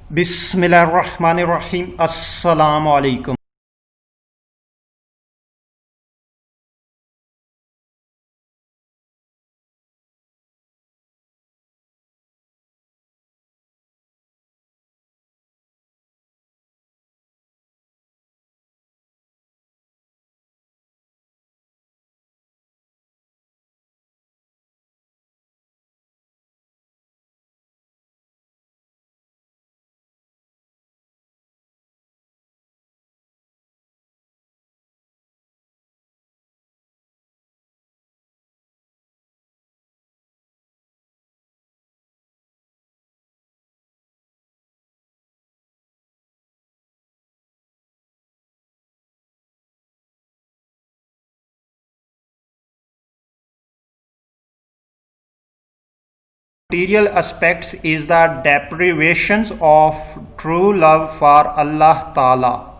Bismillah الرحمن الرحيم. Assalam-o-Alaikum. Material aspects is the deprivations of true love for Allah Ta'ala.